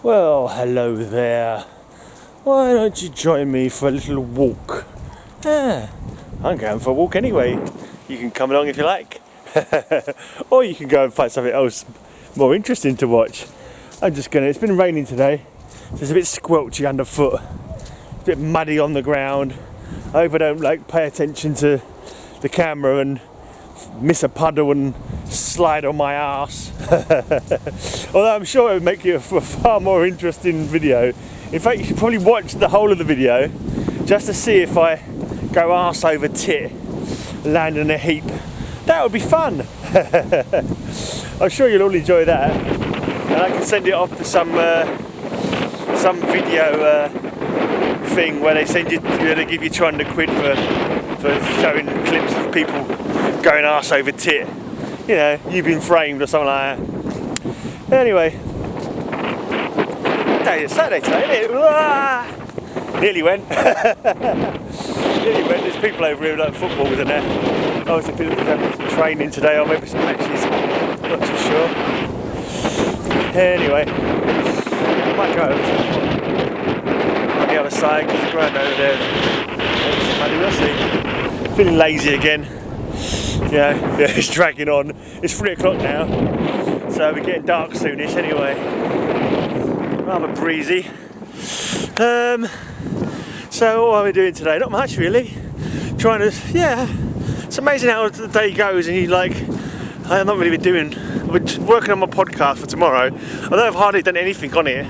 Well, hello there. Why don't you join me for a little walk? I'm going for a walk anyway. You can come along if you like. Or you can go and find something else more interesting to watch. It's been raining today, so it's a bit squelchy underfoot. It's a bit muddy on the ground. I hope I don't pay attention to the camera and miss a puddle and slide on my ass. Although I'm sure it would make you a far more interesting video. In fact, you should probably watch the whole of the video just to see if I go arse over tit, land in a heap. That would be fun. I'm sure you'll all enjoy that, and I can send it off to some video thing where they give you 200 quid for showing clips of people going arse over tit. You know, you've been framed or something like that. Anyway, it's Saturday today, isn't it? Nearly went. There's people over here like football, isn't there? Obviously people having some training today, or maybe some matches. Not too sure. Anyway, I might go over on the other side because the ground over there. We'll see. Feeling lazy again. Yeah, it's dragging on. It's 3 o'clock now, so we're getting dark soonish anyway. Rather breezy. So what are we doing today? Not much really. It's amazing how the day goes and I've not really been working on my podcast for tomorrow. Although I've hardly done anything on it.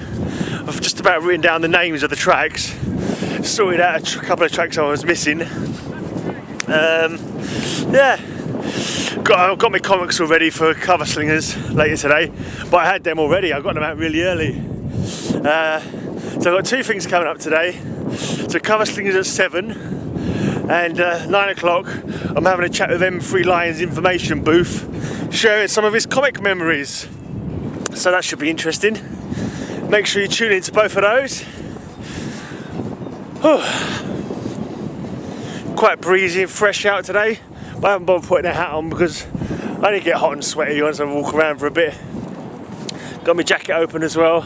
I've just about written down the names of the tracks, sorted out a couple of tracks I was missing. I've got my comics all ready for Cover Slingers later today, but I had them already. I got them out really early. So I've got 2 things coming up today. So Cover Slingers at 7, and 9 o'clock I'm having a chat with M3 Lions information booth, sharing some of his comic memories. So that should be interesting. Make sure you tune into both of those. Quite breezy and fresh out today. I haven't bothered putting a hat on because I only get hot and sweaty once I walk around for a bit. Got my jacket open as well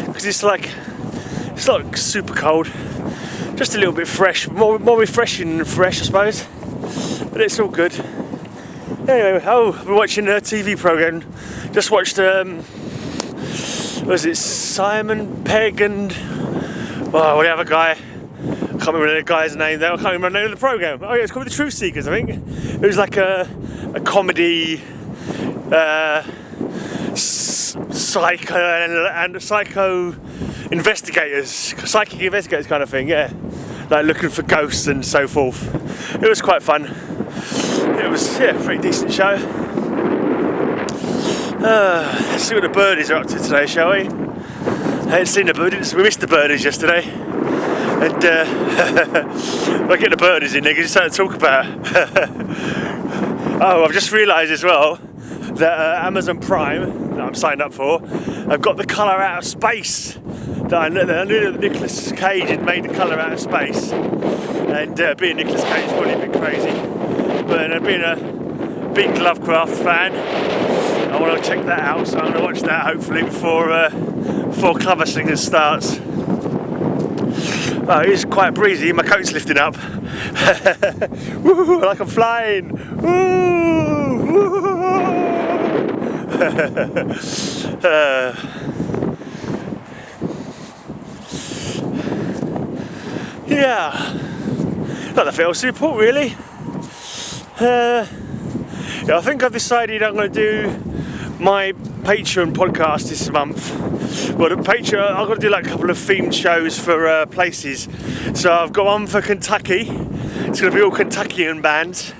because it's not super cold, just a little bit fresh, more refreshing than fresh I suppose, but it's all good. Anyway, I've been watching a TV programme, just watched Simon Pegg and the other guy, I can't remember the guy's name there. I can't remember the name of the programme. Oh yeah, it's called The Truth Seekers, I think. It was like a comedy, psycho investigators, psychic investigators kind of thing, yeah. Like looking for ghosts and so forth. It was quite fun. It was, a pretty decent show. Let's see what the Birdies are up to today, shall we? I hadn't seen the Birdies. We missed the Birdies yesterday. And I get the Birdies in there because it's something to talk about. I've just realised as well that Amazon Prime, that I'm signed up for, I've got the colour out of space. I knew that Nicolas Cage had made the colour out of space. And being Nicolas Cage is probably a bit crazy. But being a big Lovecraft fan, I want to check that out. So I'm going to watch that hopefully before Cover Slingers starts. Oh, it's quite breezy, my coat's lifting up. Woo, like I'm flying. Woo, woo. Nothing else to report really. I think I've decided I'm going to do my Patreon podcast this month. Well, the Patreon, I've got to do a couple of themed shows for places. So I've got one for Kentucky. It's going to be all Kentuckian bands,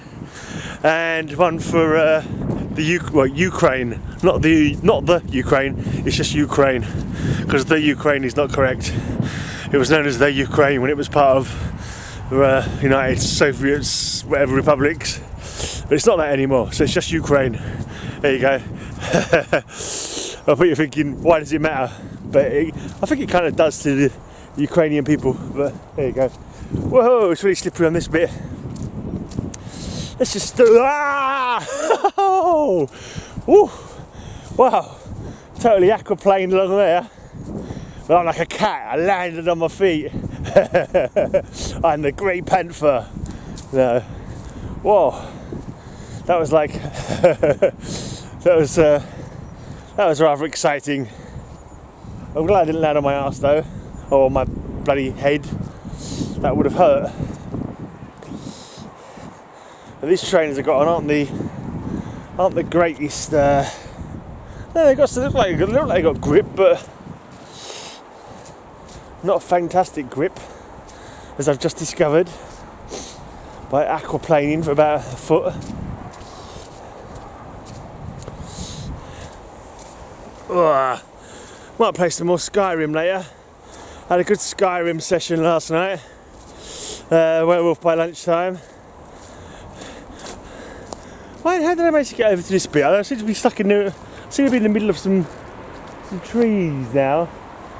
and one for Ukraine. Not the Ukraine. It's just Ukraine, because the Ukraine is not correct. It was known as the Ukraine when it was part of the United Soviet whatever republics, but it's not that anymore. So it's just Ukraine. There you go. I bet you're thinking, why does it matter? But I think it kind of does to the Ukrainian people. But there you go. Whoa, it's really slippery on this bit. Let's just do. Woo! Wow, totally aquaplaned along there. Like a cat, I landed on my feet. I'm the Grey Panther. No. Whoa. That was like that was rather exciting. I'm glad I didn't land on my arse though, or on my bloody head. That would have hurt. And these trainers I've got on aren't the greatest. They look like they got grip, but not a fantastic grip, as I've just discovered by aquaplaning for about a foot. Ugh. Might play some more Skyrim later. Had a good Skyrim session last night. Went off by lunchtime. How did I manage to get over to this bit? I seem to be stuck in the. I seem to be in the middle of some trees now.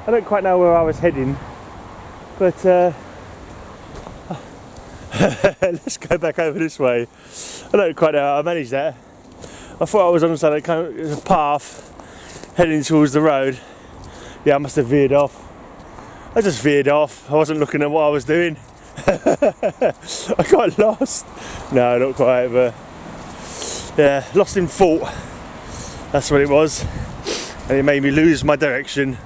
I don't quite know where I was heading, but let's go back over this way. I don't quite know how I managed that. I thought I was on some kind of path heading towards the road. Yeah, I must have veered off. I just veered off. I wasn't looking at what I was doing. I got lost. No, not quite, but yeah, lost in thought. That's what it was. And it made me lose my direction.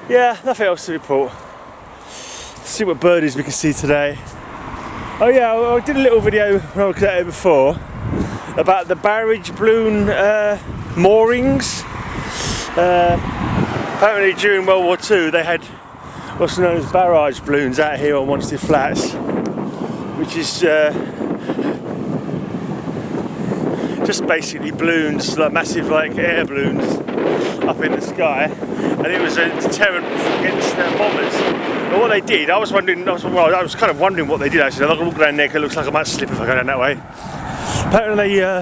Yeah, nothing else to report. Let's see what birdies we can see today. Oh yeah, I did a little video when I was out here before about the barrage balloon moorings. Apparently during World War II they had what's known as barrage balloons out here on Wanstead Flats, which is just basically balloons, like massive like air balloons up in the sky, and it was a deterrent against bombers. But what they did, I was kind of wondering what they did actually. I'm not going to walk down there because it looks like I might slip if I go down that way. Apparently they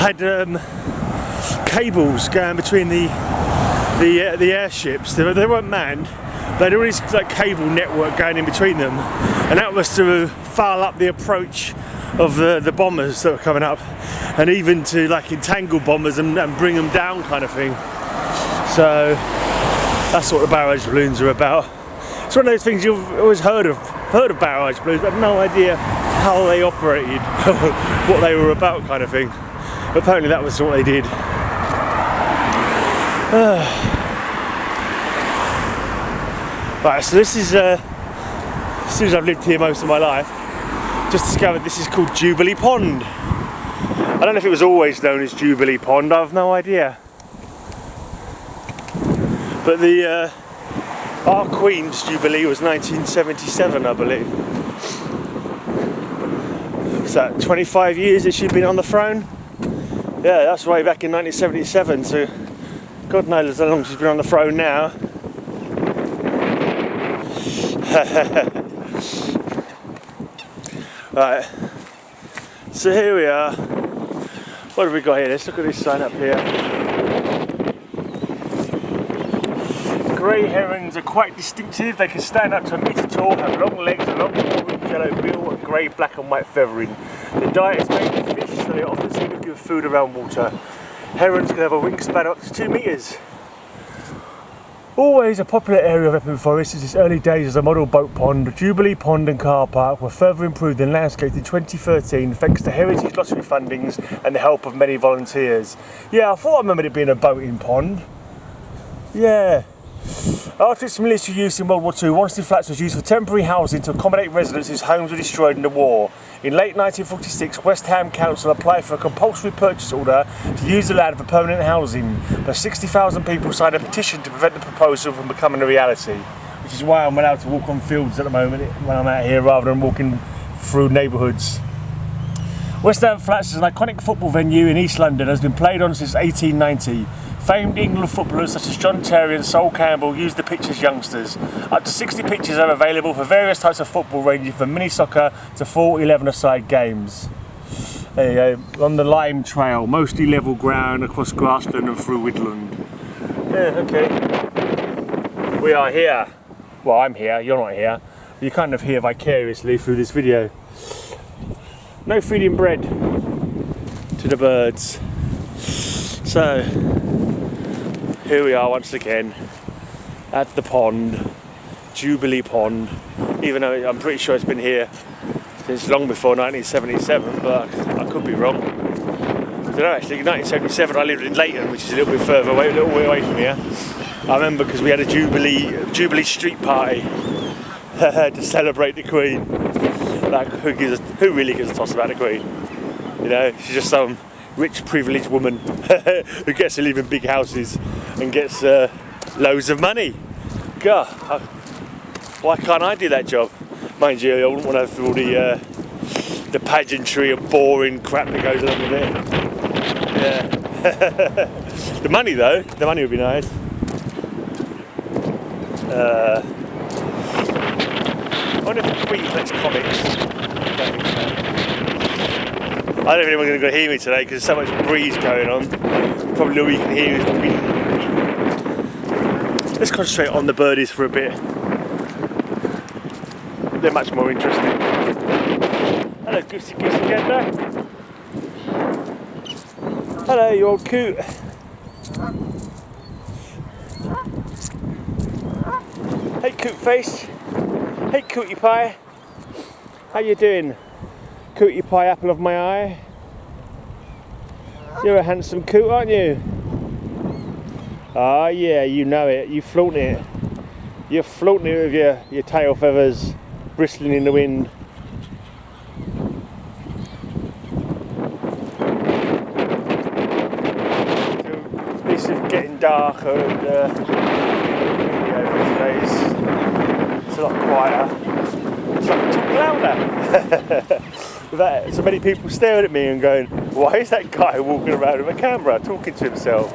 had cables going between the airships. They weren't manned. They had all this like cable network going in between them, and that was to foul up the approach of the bombers that were coming up, and even to like entangle bombers and bring them down kind of thing. So that's what the barrage balloons are about. It's one of those things you've always heard of barrage balloons, but no idea how they operated, what they were about kind of thing. But apparently that was what they did. Right, so this is, as soon as I've lived here most of my life, just discovered this is called Jubilee Pond. I don't know if it was always known as Jubilee Pond, I have no idea. But our Queen's Jubilee was 1977, I believe. Is that 25 years that she'd been on the throne? Yeah, that's way back in 1977, so God knows how long she's been on the throne now. Right, so here we are. What have we got here? Let's look at this sign up here. Grey herons are quite distinctive. They can stand up to a metre tall, have long legs, a long orange yellow bill, and grey, black and white feathering. Their diet is mainly fish, so they often seem to give food around water. Herons can have a wingspan up to 2 metres. Always a popular area of Epping Forest since its early days as a model boat pond, Jubilee Pond and Car Park were further improved and landscaped in 2013 thanks to Heritage Lottery fundings and the help of many volunteers. Yeah, I thought I remembered it being a boating pond. Yeah. After its military use in World War II, Wanstead Flats was used for temporary housing to accommodate residents whose homes were destroyed in the war. In late 1946, West Ham Council applied for a compulsory purchase order to use the land for permanent housing, but 60,000 people signed a petition to prevent the proposal from becoming a reality, which is why I'm allowed to walk on fields at the moment when I'm out here rather than walking through neighbourhoods. West Ham Flats is an iconic football venue in East London and has been played on since 1890. Famed England footballers such as John Terry and Sol Campbell used the pitch as youngsters. Up to 60 pitches are available for various types of football, ranging from mini soccer to full 11-a-side games. There you go, on the Lime Trail, mostly level ground across grassland and through woodland. Yeah, okay. We are here. Well, I'm here, you're not here. You're kind of here vicariously through this video. No feeding bread to the birds. So here we are once again at the pond, Jubilee Pond, even though I'm pretty sure it's been here since long before 1977, but I could be wrong. I don't know actually, 1977 I lived in Leighton, which is a little bit further away, a little way away from here. I remember because we had a Jubilee street party to celebrate the Queen. Like, who really gives a toss about the Queen? You know, she's just some rich, privileged woman who gets to live in big houses and gets loads of money. God, why can't I do that job? Mind you, I wouldn't want to have all the pageantry and boring crap that goes along with it. Yeah. The money though, the money would be nice. I wonder if the Queen collects comics. I don't know if anyone's going to hear me today because there's so much breeze going on. Probably all you can hear is the wind. Let's concentrate on the birdies for a bit. They're much more interesting. Hello, goosey gander. Hello, you old coot. Hey, coot face. Hey, cootie pie. How you doing? Cootie pie, apple of my eye. You're a handsome coot, aren't you? Ah, yeah, you know it. You flaunt it. You're flaunting it with your tail feathers bristling in the wind. This is getting darker and these days it's a lot quieter. It's like talking louder. With so many people staring at me and going, why is that guy walking around with a camera talking to himself?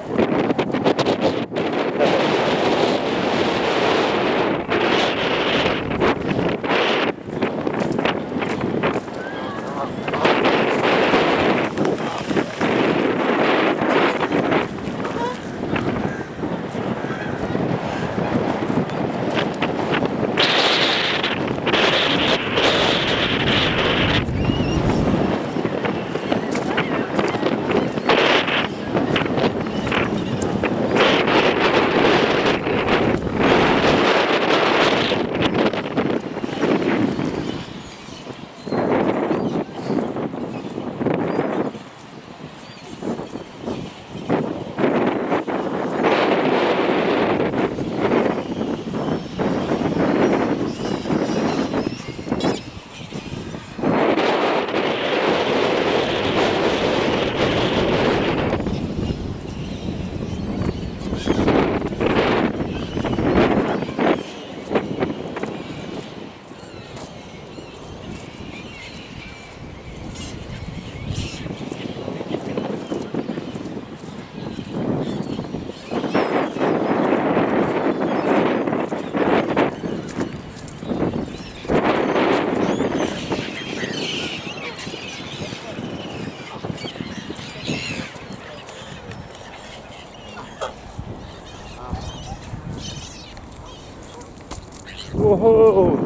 Whoa,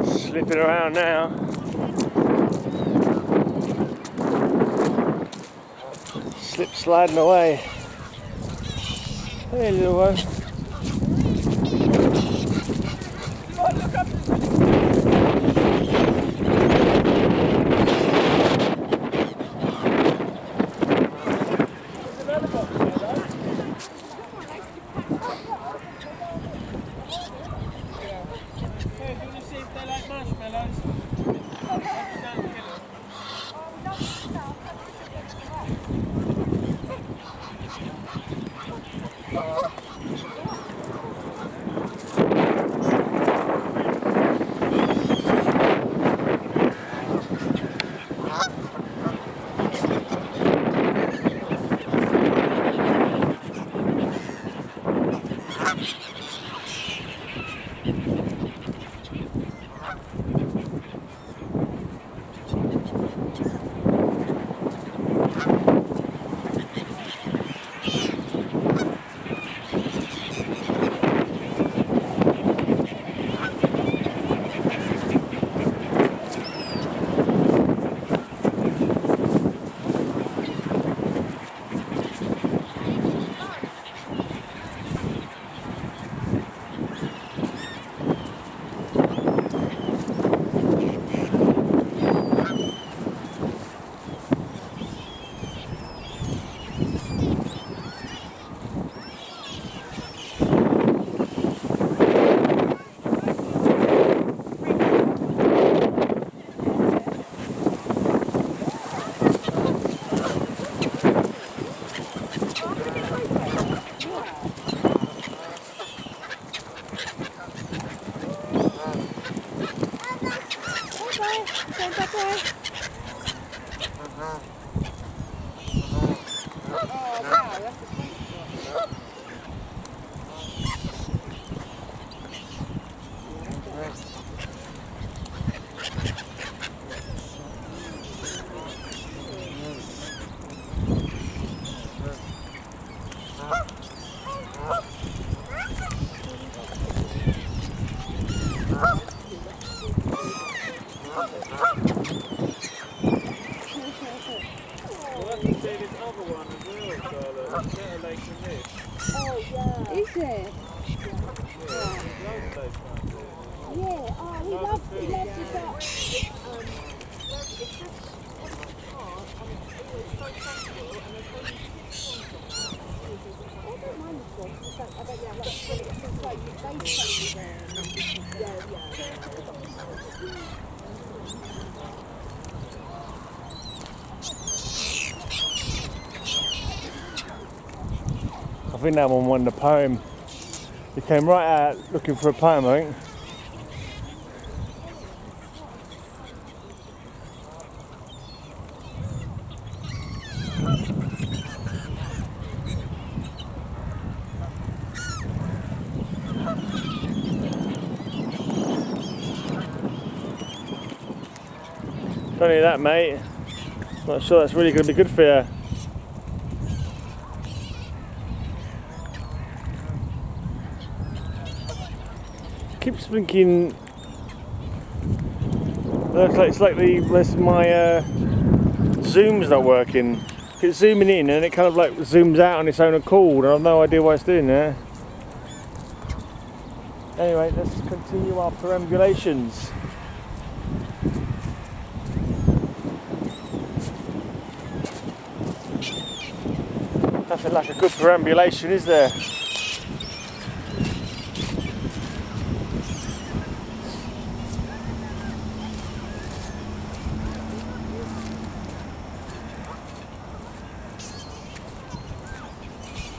slipping around now. Slip sliding away. Hey little one. Is it? Yeah, oh, he loves it. It's just hard and it's so comfortable and there's I don't mind the swamp. I don't like I think that one won the poem. He came right out looking for a poem, I think. Don't need that, mate. Not sure that's really going to be good for you. Keeps thinking. It's like my zoom's not working. It's zooming in and it kind of like zooms out on its own accord. I have no idea why it's doing that. Anyway, let's continue our perambulations. Nothing like a good perambulation, is there?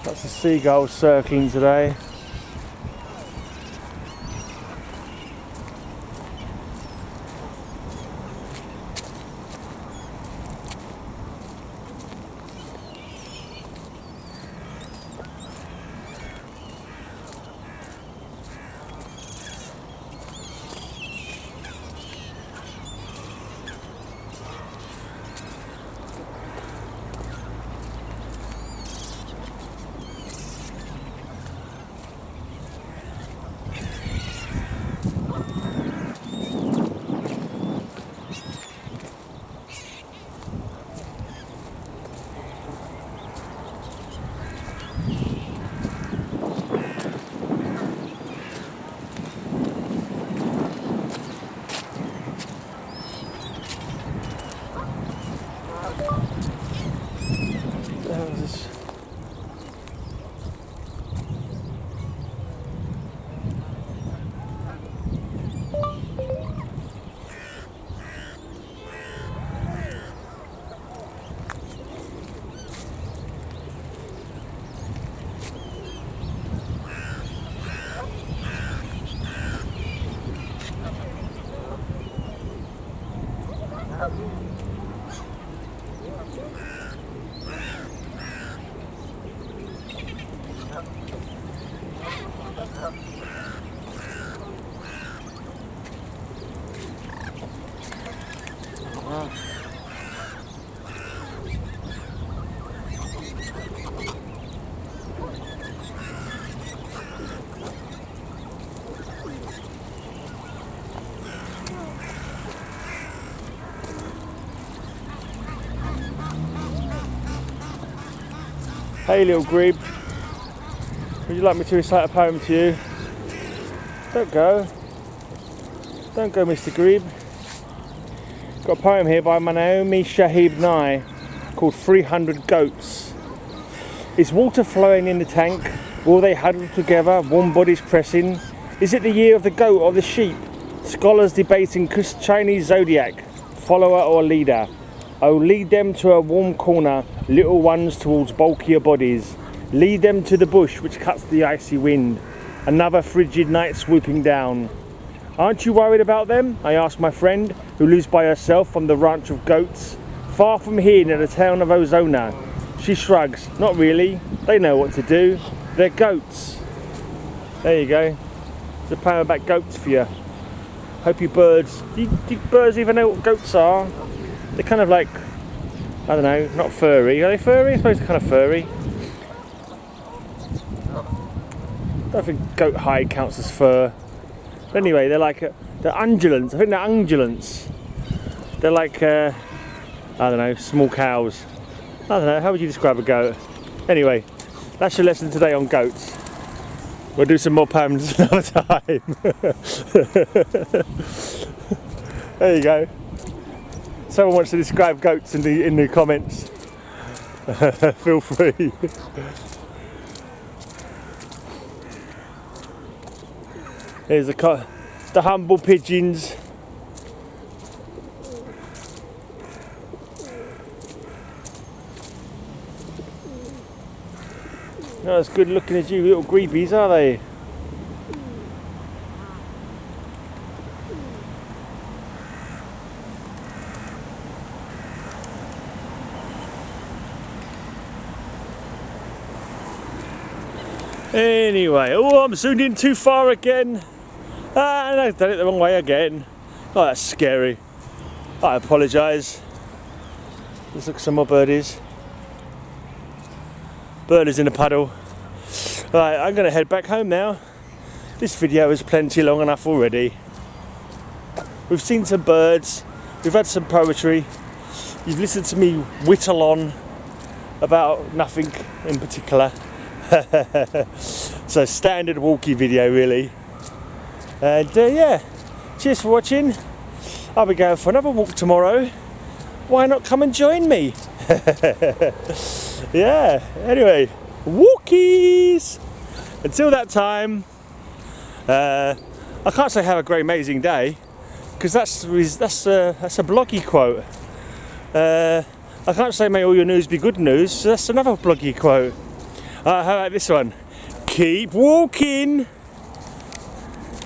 That's a seagull circling today. Hey little grebe, would you like me to recite a poem to you? Don't go, Mr. Grebe. Got a poem here by Naomi Shahib Nye called 300 Goats. Is water flowing in the tank? Will they huddle together, warm bodies pressing? Is it the year of the goat or the sheep? Scholars debating Chinese zodiac, follower or leader. Oh, lead them to a warm corner, little ones towards bulkier bodies. Lead them to the bush which cuts the icy wind. Another frigid night swooping down. Aren't you worried about them? I asked my friend, who lives by herself on the ranch of goats, far from here near the town of Ozona. She shrugs. Not really. They know what to do. They're goats. There you go. There's a poem about goats for you. Hope you birds... Do birds even know what goats are? They're kind of like... I don't know, not furry. Are they furry? I suppose they're kind of furry. I don't think goat hide counts as fur. But anyway, they're like... they're ungulants. I think they're ungulants. They're like... I don't know, small cows. I don't know, how would you describe a goat? Anyway, that's your lesson today on goats. We'll do some more poems another time. There you go. Someone wants to describe goats in the comments. Feel free. Here's the humble pigeons. Not as good looking as you little greepies, are they? Anyway, oh, I'm zoomed in too far again. And I've done it the wrong way again. Oh, that's scary. I apologise. Let's look at some more birdies. Birdies in a puddle. Right, I'm going to head back home now. This video is plenty long enough already. We've seen some birds. We've had some poetry. You've listened to me whittle on about nothing in particular. So standard walkie video really. And yeah, cheers for watching. I'll be going for another walk tomorrow. Why not come and join me? Yeah, anyway, walkies! Until that time, I can't say have a great amazing day, because that's a bloggy quote. I can't say may all your news be good news, so that's another bloggy quote. How about this one? Keep walking!